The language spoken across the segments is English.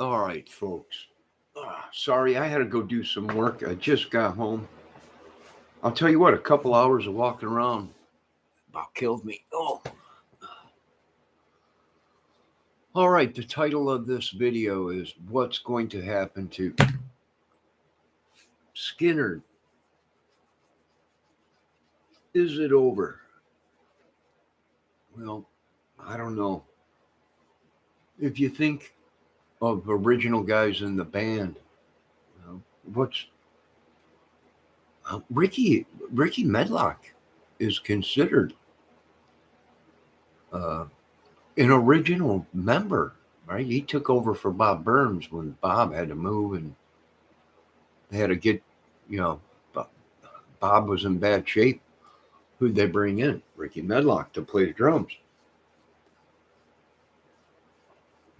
All right, folks. Sorry, I had to go do some work. I just got home. I'll tell you what, a couple hours of walking around about killed me. Oh. All right, the title of this video is What's Going to Happen to Skinner? Is it over? Well, I don't know. If you think of original guys in the band, what's Ricky Medlock is considered uh, an original member, right? He took over for Bob Burns when Bob had to move and they had to get, you know, Bob was in bad shape. Who'd they bring in? Ricky Medlock to play the drums,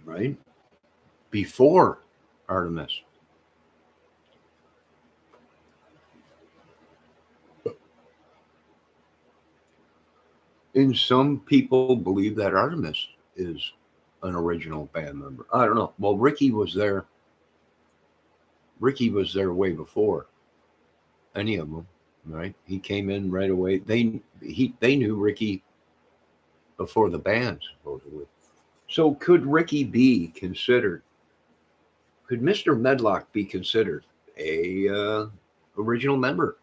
right? Before Artemis. And some people believe that Artemis is an original band member. I don't know. Well, Ricky was there. Ricky was there way before any of them, right? He came in right away. They knew Ricky before the band, supposedly. So could Ricky be considered? Could Mr. Medlock be considered a original member?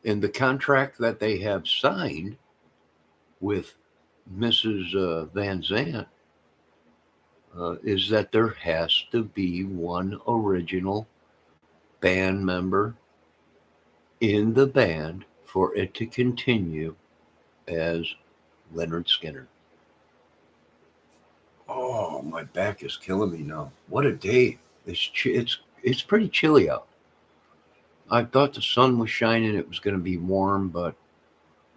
In the contract that they have signed with Mrs. Van Zandt is that there has to be one original band member in the band for it to continue as Leonard Skinner. Oh, my back is killing me now. What a day! It's pretty chilly out. I thought the sun was shining; it was going to be warm, but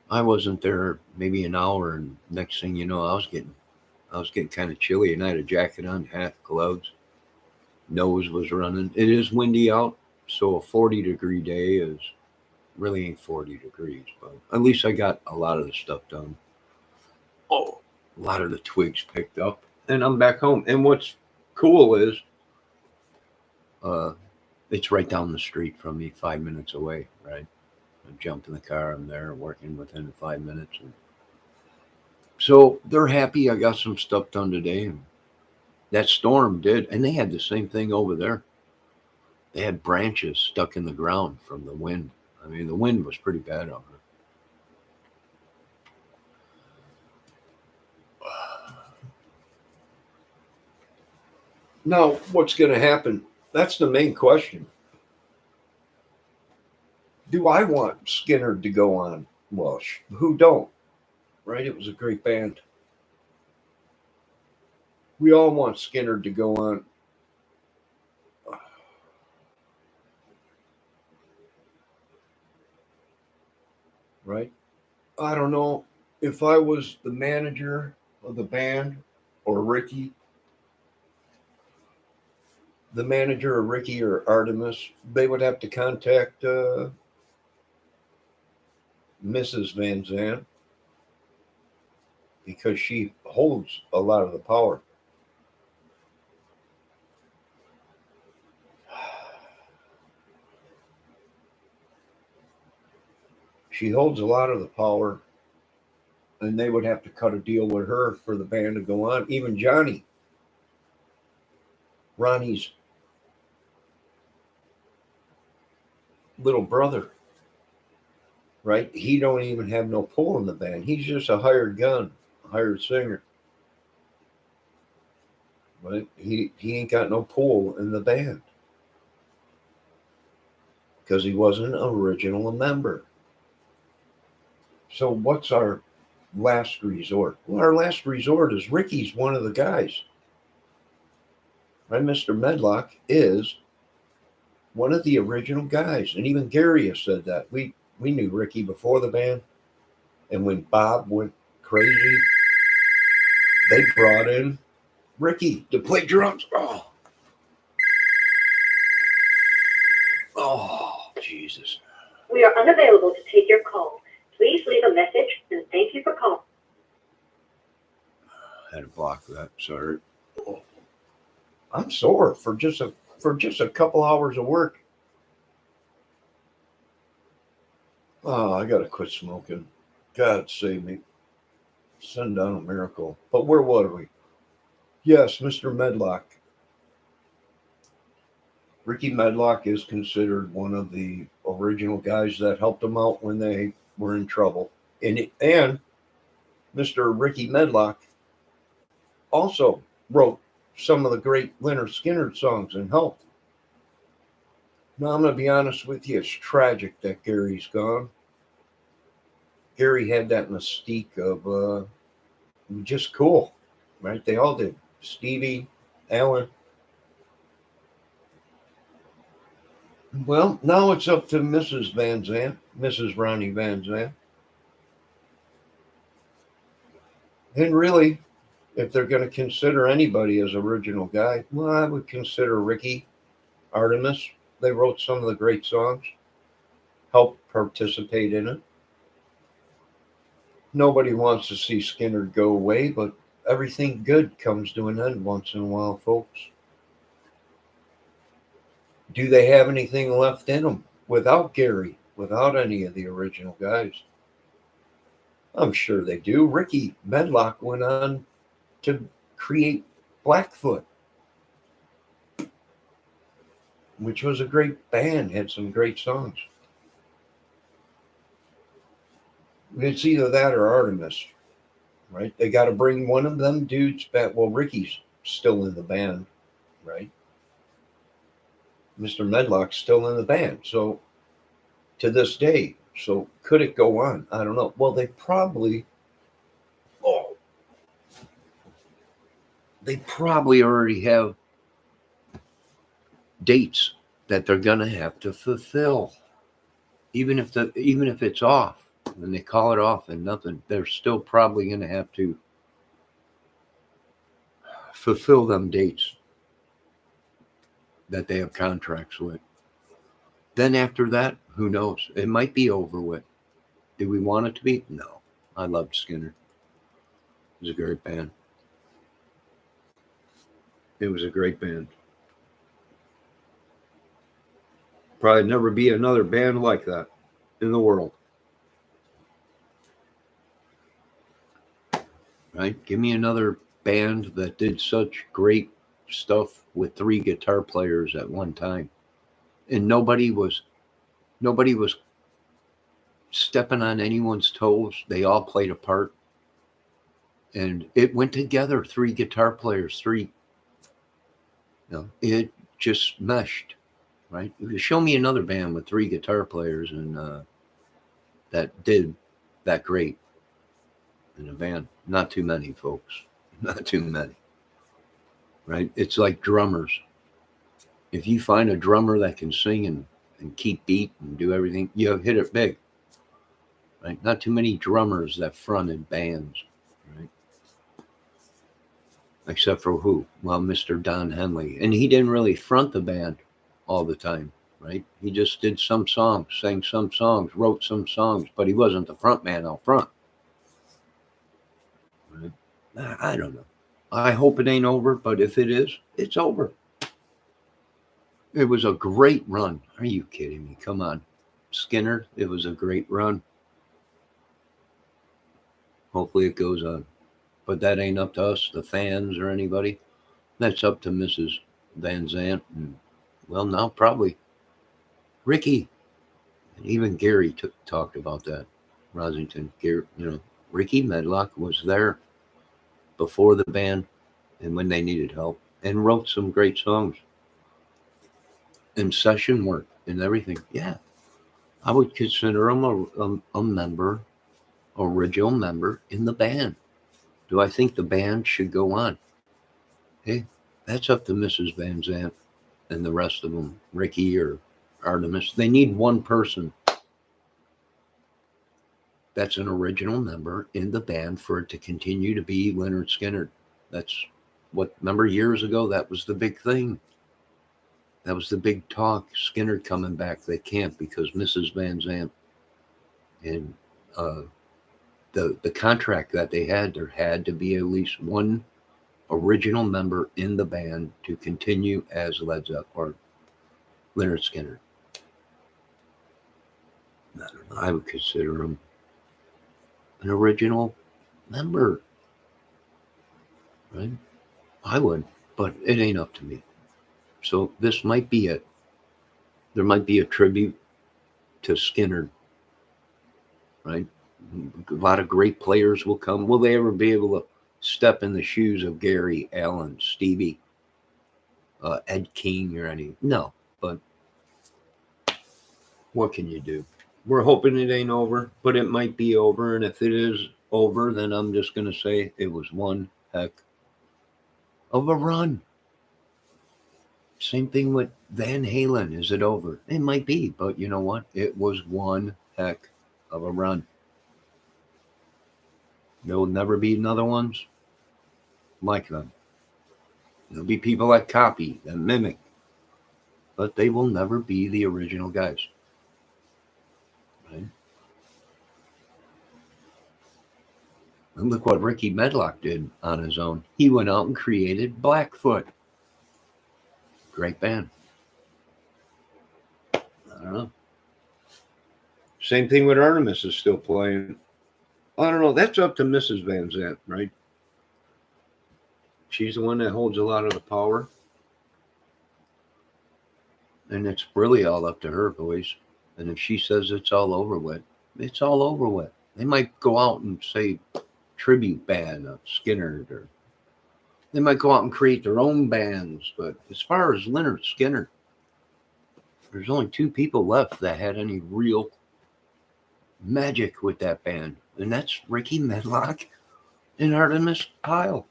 I wasn't there maybe an hour, and next thing you know, I was getting kind of chilly, and I had a jacket on, hat, gloves, nose was running. It is windy out, so a 40-degree day is really ain't 40 degrees, but at least I got a lot of the stuff done. Oh, a lot of the twigs picked up, and I'm back home. And what's cool is, uh, it's right down the street from me, 5 minutes away. Right, I jump in the car, I'm there, working within 5 minutes. And so they're happy. I got some stuff done today, and that storm did, and they had the same thing over there. They had branches stuck in the ground from the wind. I mean, the wind was pretty bad out there. Now, what's going to happen? That's the main question. Do I want Skinner to go on? Well, who don't? Right? It was a great band. We all want Skinner to go on. Right? I don't know if I was the manager of the band or Ricky, the manager of Ricky or Artemis, they would have to contact Mrs. Van Zandt because she holds a lot of the power. She holds a lot of the power, and they would have to cut a deal with her for the band to go on. Even Johnny, Ronnie's little brother, right? He don't even have no pull in the band. He's just a hired gun, a hired singer. But he ain't got no pull in the band because he wasn't original a member. So what's our last resort? Well, our last resort is Ricky's one of the guys. Right, Mr. Medlock is one of the original guys, and even Gary has said that. We knew Ricky before the band, and when Bob went crazy, they brought in Ricky to play drums. Oh, Jesus. We are unavailable to take your call. Please leave a message and thank you for calling. I had to block that. Sorry. Oh. I'm sore for just a couple hours of work. Oh, I gotta quit smoking. God save me. Send down a miracle. But where were we? Yes, Mr. Medlock. Ricky Medlock is considered one of the original guys that helped them out when they were in trouble. And Mr. Ricky Medlock also wrote some of the great Leonard Skinner songs and helped. Now, I'm going to be honest with you, it's tragic that Gary's gone. Gary had that mystique of just cool, right? They all did. Stevie, Alan. Well, now it's up to Mrs. Van Zandt, Mrs. Ronnie Van Zandt. And really, if they're going to consider anybody as original guy, well, I would consider Ricky, Artemis. They wrote some of the great songs, helped participate in it. Nobody wants to see Skinner go away, but everything good comes to an end once in a while, folks. Do they have anything left in them without Gary, without any of the original guys? I'm sure they do. Ricky Medlock went on to create Blackfoot, which was a great band, had some great songs. It's either that or Artemis, right? They got to bring one of them dudes back. Well, Ricky's still in the band, right? Mr. Medlock's still in the band. So to this day, so could it go on? I don't know. Well, they probably already have dates that they're going to have to fulfill. Even if it's off and they call it off and nothing, they're still probably going to have to fulfill them dates that they have contracts with. Then after that, who knows? It might be over with. Do we want it to be? No. I loved Skinner. It was a great band. It was a great band. Probably never be another band like that in the world. Right? Give me another band that did such great stuff with 3 guitar players at one time. And nobody was stepping on anyone's toes. They all played a part. And it went together, 3 guitar players, 3. It just meshed, right? Show me another band with 3 guitar players and that did that great in a band. Not too many, folks. Not too many. Right? It's like drummers. If you find a drummer that can sing and keep beat and do everything, you hit it big. Right? Not too many drummers that fronted bands, right? Except for who? Well, Mr. Don Henley. And he didn't really front the band all the time, right? He just did some songs, sang some songs, wrote some songs, but he wasn't the front man out front. Right? I don't know. I hope it ain't over, but if it is, it's over. It was a great run. Are you kidding me? Come on. Skinner, it was a great run. Hopefully it goes on. But that ain't up to us, the fans or anybody. That's up to Mrs. Van Zandt. And, well, now probably Ricky. And even Gary talked about that. Rosington. Gary, Ricky Medlock was there before the band and when they needed help and wrote some great songs and session work and everything. Yeah. I would consider him a member, original member in the band. Do I think the band should go on? Hey, that's up to Mrs. Van Zandt and the rest of them, Ricky or Artemis. They need one person that's an original member in the band for it to continue to be Leonard Skinner. That's what, remember years ago, that was the big thing. That was the big talk. Skinner coming back. They can't because Mrs. Van Zandt and the contract that they had, there had to be at least one original member in the band to continue as Led Zeppelin or Leonard Skinner. I don't know. I would consider him an original member, right? I would, but it ain't up to me. So this might be it. There might be a tribute to Skinner, right? A lot of great players will come. Will they ever be able to step in the shoes of Gary, Allen, Stevie, Ed King, or any? No, but what can you do? We're hoping it ain't over, but it might be over. And if it is over, then I'm just going to say it was one heck of a run. Same thing with Van Halen. Is it over? It might be, but you know what? It was one heck of a run. There will never be another ones like them. There'll be people that copy and mimic, but they will never be the original guys. Right? And look what Ricky Medlock did on his own. He went out and created Blackfoot. Great band. I don't know. Same thing with Artemis is still playing. I don't know. That's up to Mrs. Van Zandt, right? She's the one that holds a lot of the power. And it's really all up to her, boys. And if she says it's all over with, it's all over with. They might go out and say tribute band of Skinner, or they might go out and create their own bands. But as far as Leonard Skinner, there's only two people left that had any real magic with that band. And that's Ricky Medlock and Artemis Pyle.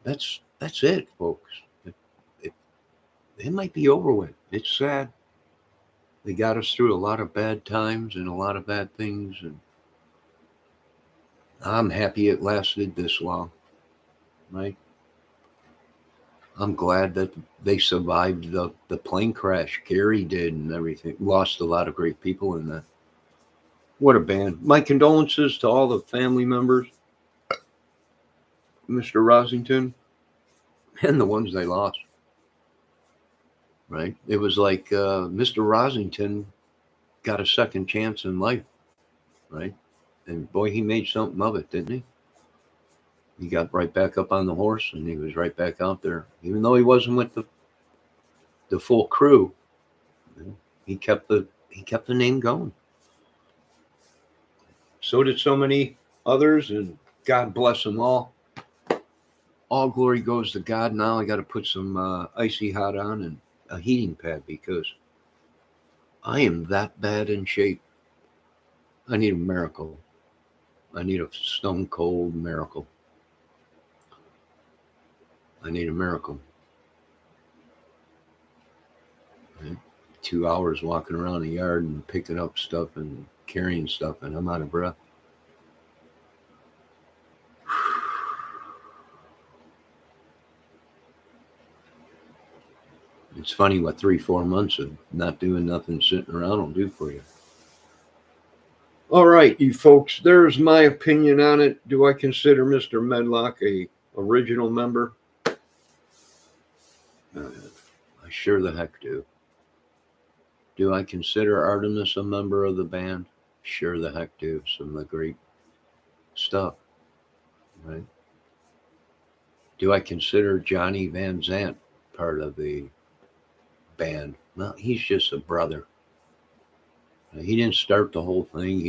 That's it, folks. It might be over with. It's sad. They got us through a lot of bad times and a lot of bad things, and I'm happy it lasted this long, right? I'm glad that they survived the plane crash. Gary did and everything. Lost a lot of great people in that. What a band. My condolences to all the family members, Mr. Rosington, and the ones they lost. Right? It was like Mr. Rosington got a second chance in life, right? And boy, he made something of it, didn't he? He got right back up on the horse, and he was right back out there. Even though he wasn't with the full crew, he kept the name going. So did so many others, and God bless them all. All glory goes to God. Now I got to put some icy hot on and a heating pad because I am that bad in shape. I need a miracle. I need a stone cold miracle. I need a miracle. Right? 2 hours walking around the yard and picking up stuff and carrying stuff, and I'm out of breath. It's funny what 3-4 months of not doing nothing, sitting around will do for you. All right, you folks, there's my opinion on it. Do I consider Mr. Medlock a original member? I sure the heck do. Do I consider Artemis a member of the band? Sure the heck do. Some of the great stuff, right? Do I consider Johnny Van Zandt part of the band? Well, he's just a brother. He didn't start the whole thing.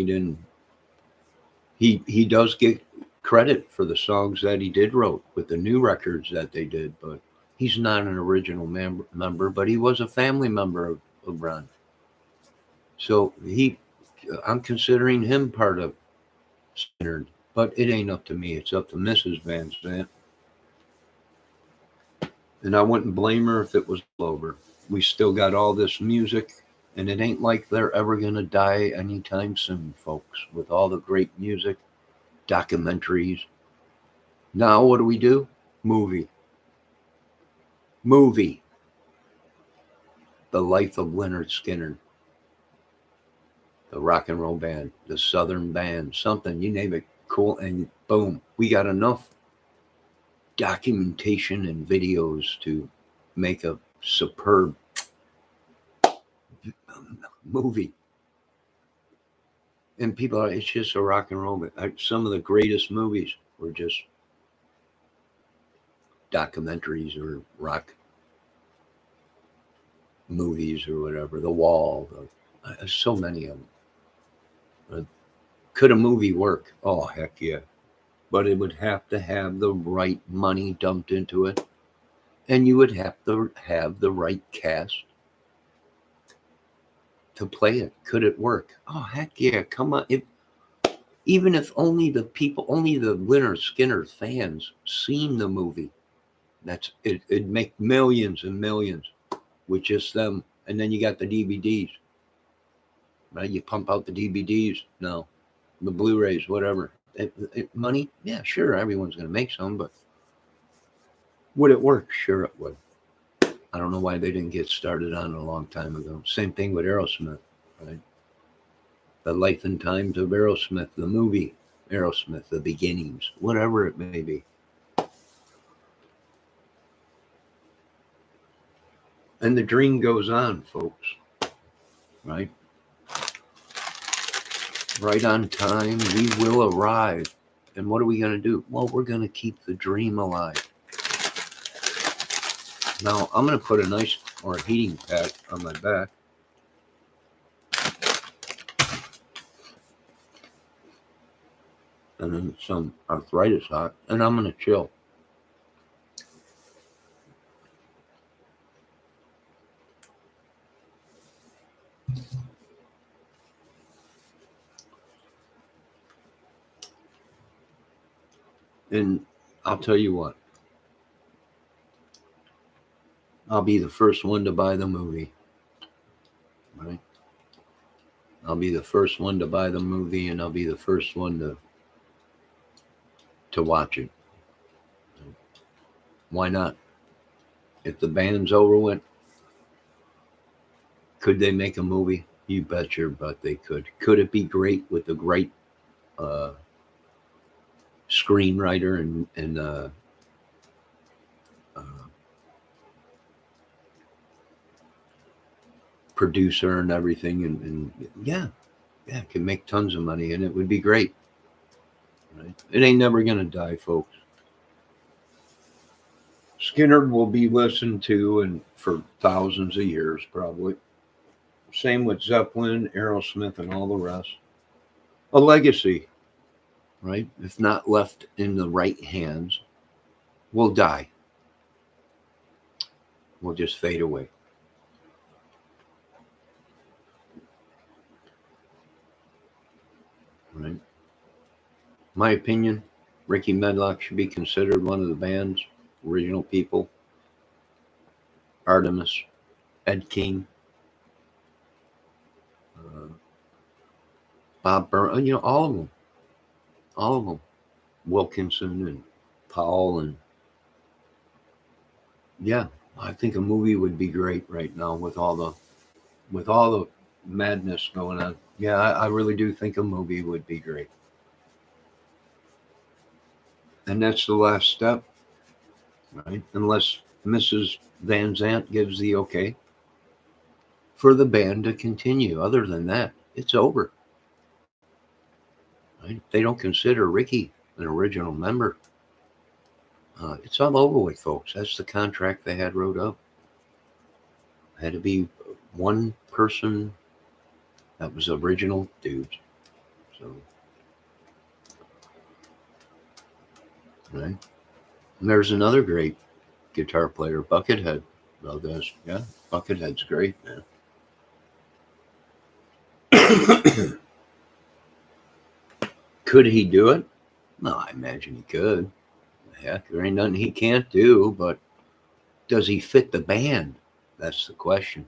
He does get credit for the songs that he did wrote with the new records that they did, but he's not an original member, but he was a family member of Ron. So I'm considering him part of Skinner, but it ain't up to me. It's up to Mrs. Van Zandt. And I wouldn't blame her if it was over. We still got all this music, and it ain't like they're ever going to die anytime soon, folks, with all the great music, documentaries. Now, what do? Movie. The Life of Leonard Skinner. The rock and roll band, the Southern band, something, you name it, cool, and boom, we got enough documentation and videos to make a superb movie. And people are, it's just a rock and roll. Some of the greatest movies were just documentaries or rock movies or whatever. The Wall, so many of them. Could a movie work? Oh, heck yeah. But it would have to have the right money dumped into it. And you would have to have the right cast to play it. Could it work? Oh, heck yeah. Come on. Even if only the Lynyrd Skynyrd fans seen the movie, it'd make millions and millions with just them. And then you got the DVDs, right? You pump out the DVDs. No, the Blu-rays, whatever. Money? Yeah, sure. Everyone's going to make some, but would it work? Sure it would. I don't know why they didn't get started on it a long time ago. Same thing with Aerosmith, right? The Life and Times of Aerosmith, the movie Aerosmith, the beginnings, whatever it may be. And the dream goes on, folks, right? Right on time, we will arrive. And what are we going to do? Well, we're going to keep the dream alive. Now, I'm going to put a heating pad on my back. And then some arthritis hot. And I'm going to chill. And I'll tell you what. I'll be the first one to buy the movie. Right? I'll be the first one to buy the movie, and I'll be the first one to watch it. Why not? If the band's over with, could they make a movie? You bet your butt they could. Could it be great with a great screenwriter and producer and everything? And yeah, it can make tons of money, and it would be great. Right? It ain't never gonna die, folks. Skynyrd will be listened to and for thousands of years, probably. Same with Zeppelin, Aerosmith, and all the rest. A legacy, right? If not left in the right hands, will die. Will just fade away. Right? My opinion, Ricky Medlock should be considered one of the band's original people. Artemis, Ed King, Bob Burns, all of them. Wilkinson and Powell, and yeah, I think a movie would be great right now with all the madness going on. Yeah, I really do think a movie would be great. And that's the last step, right? Unless Mrs. Van Zandt gives the okay for the band to continue. Other than that, it's over. Right? If they don't consider Ricky an original member, it's all over with, folks. That's the contract they had wrote up. It had to be one person that was original dudes. So, right? And there's another great guitar player, Buckethead. Well, yeah, Buckethead's great, man. Could he do it? No, I imagine he could. Heck, there ain't nothing he can't do, but does he fit the band? That's the question.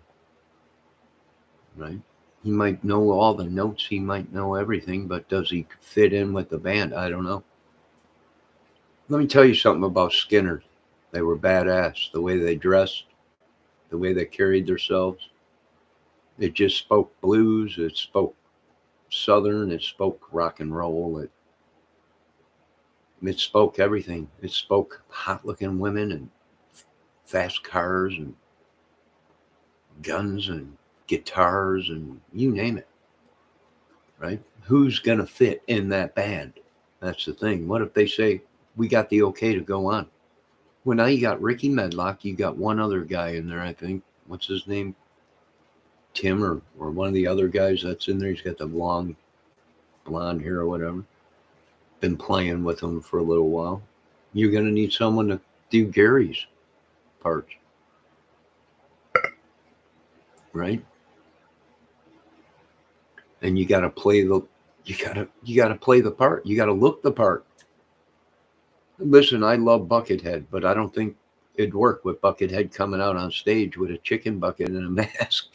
Right? He might know all the notes, he might know everything, but does he fit in with the band? I don't know. Let me tell you something about Skynyrd. They were badass. The way they dressed, the way they carried themselves. It just spoke blues, it spoke Southern, it spoke rock and roll. It spoke everything. It spoke hot-looking women and fast cars and guns and guitars and you name it, right? Who's going to fit in that band? That's the thing. What if they say, we got the okay to go on? Well, now you got Ricky Medlock. You got one other guy in there, I think. What's his name? Tim or one of the other guys that's in there. He's got the long blonde hair or whatever. Been playing with him for a little while. You're going to need someone to do Gary's parts. Right? And you got to play the part. You got to look the part. Listen, I love Buckethead, but I don't think it'd work with Buckethead coming out on stage with a chicken bucket and a mask.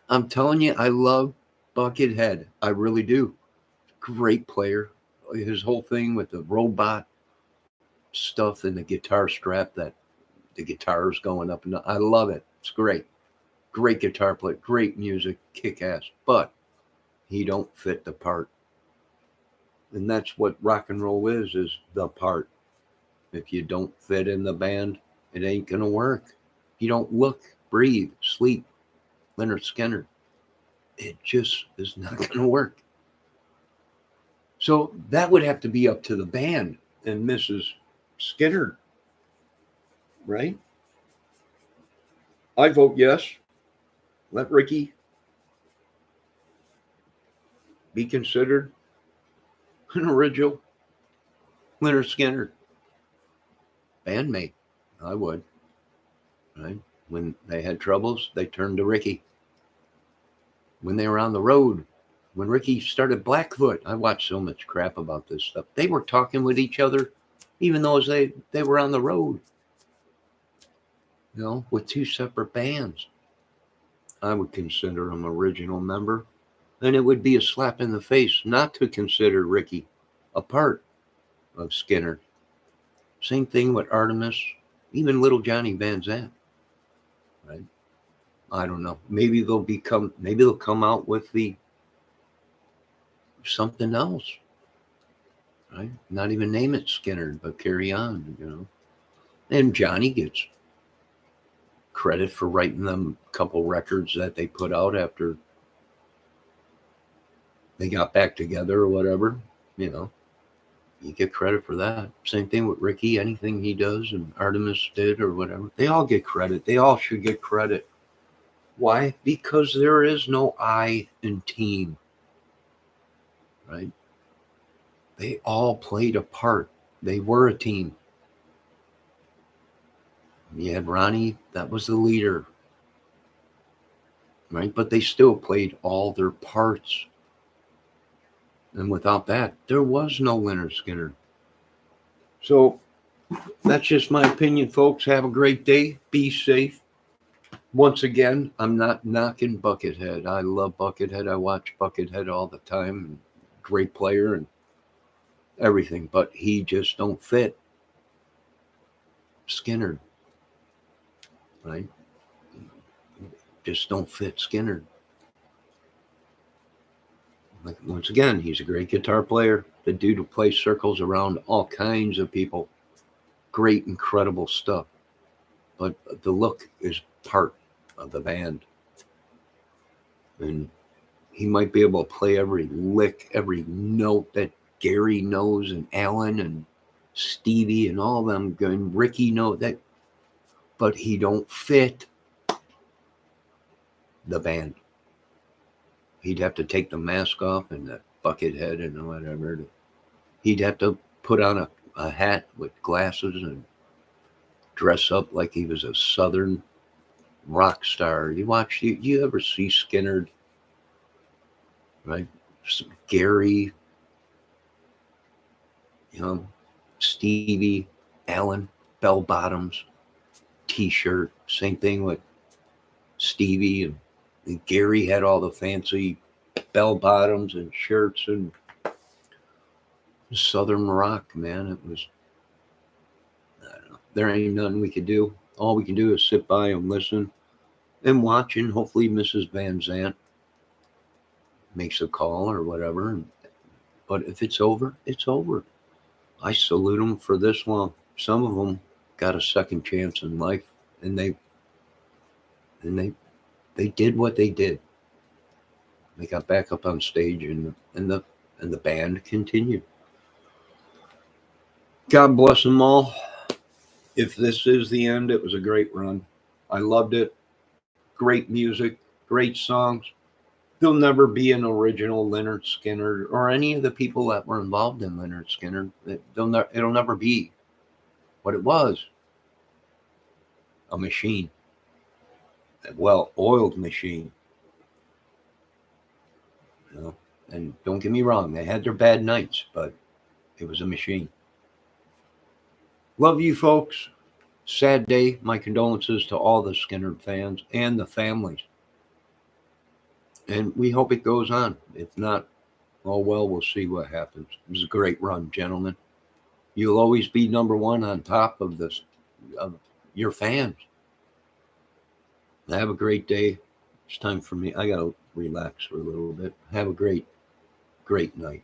I'm telling you, I love Buckethead. I really do. Great player. His whole thing with the robot stuff and the guitar strap that the guitar's going up and down. I love it. It's great. Great guitar player, great music, kick ass. But he don't fit the part. And that's what rock and roll is the part. If you don't fit in the band, it ain't gonna work. You don't look, breathe, sleep. Leonard Skinner. It just is not gonna work. So that would have to be up to the band and Mrs. Skinner, right? I vote yes. Let Ricky be considered an original Leonard Skinner bandmate. I would, right? When they had troubles, they turned to Ricky. When they were on the road, when Ricky started Blackfoot, I watched so much crap about this stuff. They were talking with each other, even though they were on the road, with two separate bands. I would consider him original member, and it would be a slap in the face not to consider Ricky a part of Skinner. Same thing with Artumis, even little Johnny Van Zandt, right? I don't know. Maybe they'll come out with something else, right? Not even name it Skinner, but carry on, And Johnny gets credit for writing them a couple records that they put out after they got back together or whatever, You get credit for that. Same thing with Ricky. Anything he does and Artemis did or whatever, they all get credit. They all should get credit. Why? Because there is no I in team, right? They all played a part. They were a team. You had Ronnie, that was the leader, right? But they still played all their parts. And without that, there was no Leonard Skinner. So that's just my opinion, folks. Have a great day. Be safe. Once again, I'm not knocking Buckethead. I love Buckethead. I watch Buckethead all the time. Great player and everything. But he just don't fit Skinner. Right? Just don't fit Skinner. Like, once again, he's a great guitar player. The dude who plays circles around all kinds of people. Great, incredible stuff. But the look is part of the band. And he might be able to play every lick, every note that Gary knows and Alan and Stevie and all of them. And Ricky knows that. But he don't fit the band. He'd have to take the mask off and the bucket head and whatever. He'd have to put on a hat with glasses and dress up like he was a Southern rock star. You ever see Skinner, right? Gary, Stevie, Alan, bell bottoms, t-shirt. Same thing with Stevie and Gary had all the fancy bell bottoms and shirts and Southern rock, man. It was, I don't know. There ain't nothing we could do. All we can do is sit by and listen and watch, and hopefully Mrs. Van Zandt makes a call or whatever and But if it's over, it's over. I salute them for this long. Some of them got a second chance in life, and they did what they did. They got back up on stage, and the band continued. God bless them all. If this is the end, it was a great run. I loved it. Great music, great songs. There'll never be an original Leonard Skinner or any of the people that were involved in Leonard Skinner. It'll never be what it was, a machine, a well-oiled machine. You know? And don't get me wrong, they had their bad nights, but it was a machine. Love you folks. Sad day. My condolences to all the Skinner fans and the families. And we hope it goes on. If not, oh well, we'll see what happens. It was a great run, gentlemen. You'll always be number one on top of this, of your fans. Have a great day. It's time for me. I got to relax for a little bit. Have a great night.